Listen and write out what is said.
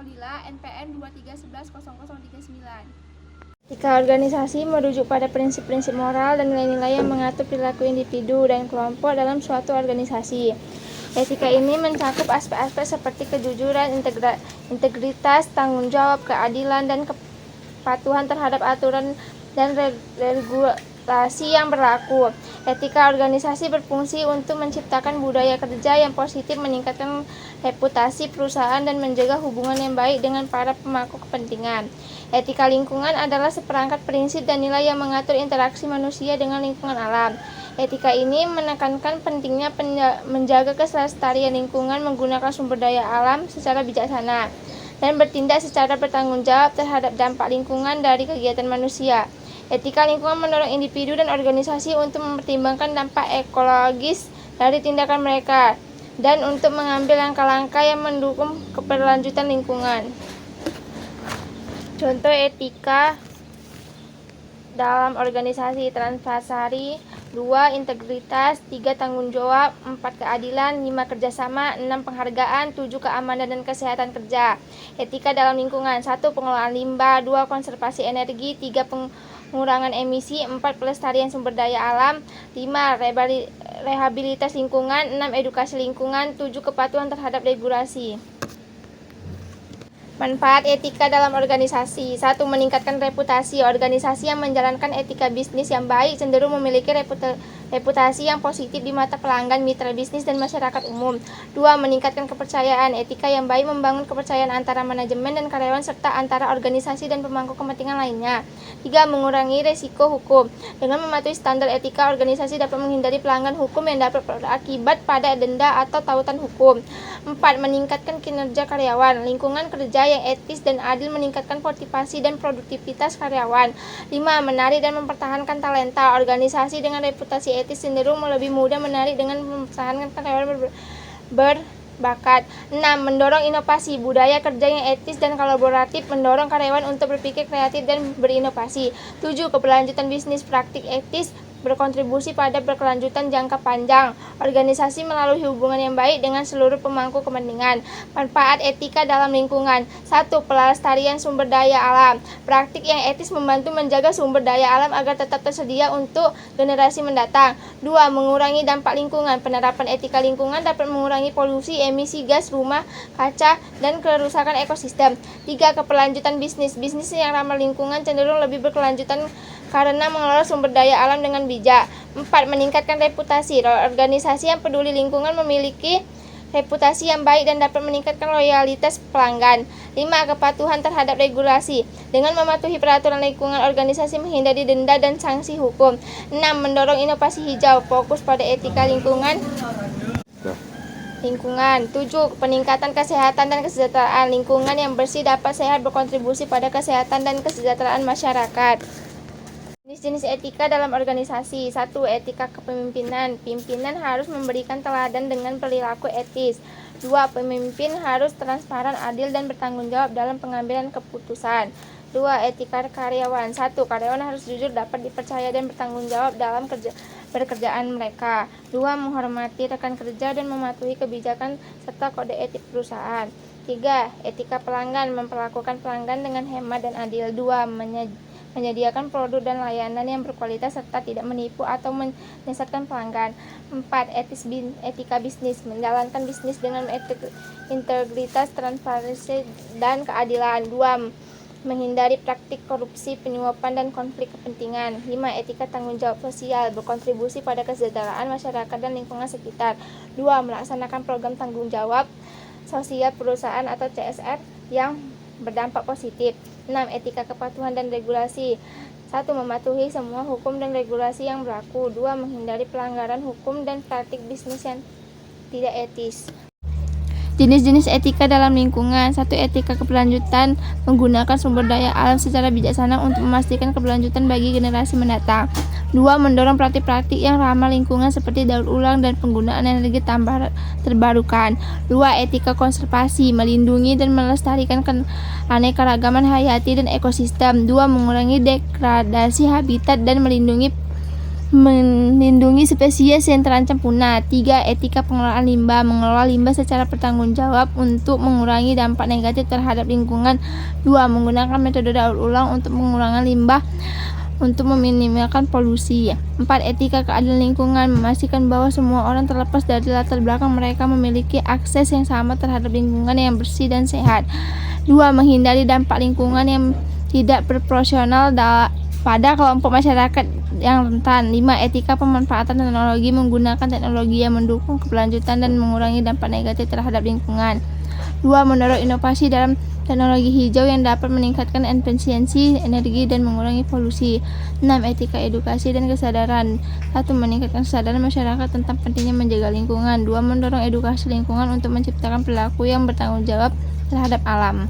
Kholila, NPM 23110039. Etika organisasi merujuk pada prinsip-prinsip moral dan nilai-nilai yang mengatur perilaku individu dan kelompok dalam suatu organisasi. Etika ini mencakup aspek-aspek seperti kejujuran, integritas, tanggung jawab, keadilan, dan kepatuhan terhadap aturan dan regulasi yang berlaku. Etika organisasi berfungsi untuk menciptakan budaya kerja yang positif, meningkatkan reputasi perusahaan, dan menjaga hubungan yang baik dengan para pemangku kepentingan. Etika lingkungan adalah seperangkat prinsip dan nilai yang mengatur interaksi manusia dengan lingkungan alam. Etika ini menekankan pentingnya menjaga kelestarian lingkungan, menggunakan sumber daya alam secara bijaksana, dan bertindak secara bertanggung jawab terhadap dampak lingkungan dari kegiatan manusia. Etika lingkungan mendorong individu dan organisasi untuk mempertimbangkan dampak ekologis dari tindakan mereka dan untuk mengambil langkah-langkah yang mendukung keberlanjutan lingkungan. Contoh etika dalam organisasi: Transparansi, 2. Integritas, 3. Tanggung jawab, 4. Keadilan, 5. Kerjasama, 6. Penghargaan, 7. Keamanan dan kesehatan kerja. Etika dalam lingkungan: 1. Pengelolaan limbah, 2. Konservasi energi, 3. Pengurangan emisi, 4. Pelestarian sumber daya alam, 5. Rehabilitas lingkungan, 6. Edukasi lingkungan, 7. Kepatuhan terhadap regulasi. Manfaat etika dalam organisasi: 1. Meningkatkan reputasi. Organisasi yang menjalankan etika bisnis yang baik cenderung memiliki reputasi yang positif di mata pelanggan, mitra bisnis, dan masyarakat umum. 2. Meningkatkan kepercayaan. Etika yang baik membangun kepercayaan antara manajemen dan karyawan serta antara organisasi dan pemangku kepentingan lainnya. 3. Mengurangi resiko hukum. Dengan mematuhi standar etika, organisasi dapat menghindari pelanggaran hukum yang dapat berakibat pada denda atau tautan hukum. 4. Meningkatkan kinerja karyawan. Lingkungan kerja yang etis dan adil meningkatkan motivasi dan produktivitas karyawan. 5. Menarik dan mempertahankan talenta. Organisasi dengan reputasi etis cenderung lebih mudah menarik dengan mempertahankan karyawan berbakat. 6. Mendorong inovasi. Budaya kerja yang etis dan kolaboratif mendorong karyawan untuk berpikir kreatif dan berinovasi. 7. Keberlanjutan bisnis. Praktik etis berkontribusi pada berkelanjutan jangka panjang organisasi melalui hubungan yang baik dengan seluruh pemangku kepentingan. Manfaat etika dalam lingkungan: 1. Pelestarian sumber daya alam. Praktik yang etis membantu menjaga sumber daya alam agar tetap tersedia untuk generasi mendatang. 2. Mengurangi dampak lingkungan. Penerapan etika lingkungan dapat mengurangi polusi, emisi gas rumah kaca, dan kerusakan ekosistem. 3. Keberlanjutan bisnis. Bisnis yang ramah lingkungan cenderung lebih berkelanjutan karena mengelola sumber daya alam dengan bijak. 4. Meningkatkan reputasi. Organisasi yang peduli lingkungan memiliki reputasi yang baik dan dapat meningkatkan loyalitas pelanggan. 5. Kepatuhan terhadap regulasi. Dengan mematuhi peraturan lingkungan, organisasi menghindari denda dan sanksi hukum. 6. Mendorong inovasi hijau. Fokus pada etika lingkungan. 7. Peningkatan kesehatan dan kesejahteraan. Lingkungan yang bersih dapat sehat berkontribusi pada kesehatan dan kesejahteraan masyarakat. Jenis-jenis etika dalam organisasi: 1. Etika kepemimpinan. Pimpinan harus memberikan teladan dengan perilaku etis. 2. Pemimpin harus transparan, adil, dan bertanggung jawab dalam pengambilan keputusan. 2. Etika karyawan. 1. Karyawan harus jujur, dapat dipercaya, dan bertanggung jawab dalam pekerjaan mereka. 2. Menghormati rekan kerja dan mematuhi kebijakan serta kode etik perusahaan. 3. Etika pelanggan. Memperlakukan pelanggan dengan hemat dan adil. 2. Menyediakan produk dan layanan yang berkualitas serta tidak menipu atau menyesatkan pelanggan. 4. Etika bisnis. Menjalankan bisnis dengan integritas, transparansi, dan keadilan. 2. Menghindari praktik korupsi, penyuapan, dan konflik kepentingan. 5. Etika tanggung jawab sosial. Berkontribusi pada kesejahteraan masyarakat dan lingkungan sekitar. 2. Melaksanakan program tanggung jawab sosial perusahaan atau CSR yang berdampak positif. 6. Etika kepatuhan dan regulasi. 1. Mematuhi semua hukum dan regulasi yang berlaku. 2. Menghindari pelanggaran hukum dan praktik bisnis yang tidak etis. Jenis-jenis etika dalam lingkungan: 1. Etika keberlanjutan. Menggunakan sumber daya alam secara bijaksana untuk memastikan keberlanjutan bagi generasi mendatang. 2. Mendorong praktik-praktik yang ramah lingkungan seperti daur ulang dan penggunaan energi terbarukan. 2. Etika konservasi. Melindungi dan melestarikan keanekaragaman hayati dan ekosistem. 2. Mengurangi degradasi habitat dan melindungi melindungi spesies yang terancam punah. 3. Etika pengelolaan limbah, mengelola limbah secara bertanggung jawab untuk mengurangi dampak negatif terhadap lingkungan. 2. Menggunakan metode daur ulang untuk mengurangi limbah untuk meminimalkan polusi. 4. Etika keadilan lingkungan, memastikan bahwa semua orang terlepas dari latar belakang mereka memiliki akses yang sama terhadap lingkungan yang bersih dan sehat. 2. Menghindari dampak lingkungan yang tidak proporsional pada kelompok masyarakat yang rentan. 5. Etika pemanfaatan teknologi, menggunakan teknologi yang mendukung keberlanjutan dan mengurangi dampak negatif terhadap lingkungan. 2. Mendorong inovasi dalam teknologi hijau yang dapat meningkatkan efisiensi energi dan mengurangi polusi. 6. Etika edukasi dan kesadaran. 1. Meningkatkan kesadaran masyarakat tentang pentingnya menjaga lingkungan. 2. Mendorong edukasi lingkungan untuk menciptakan perilaku yang bertanggung jawab terhadap alam.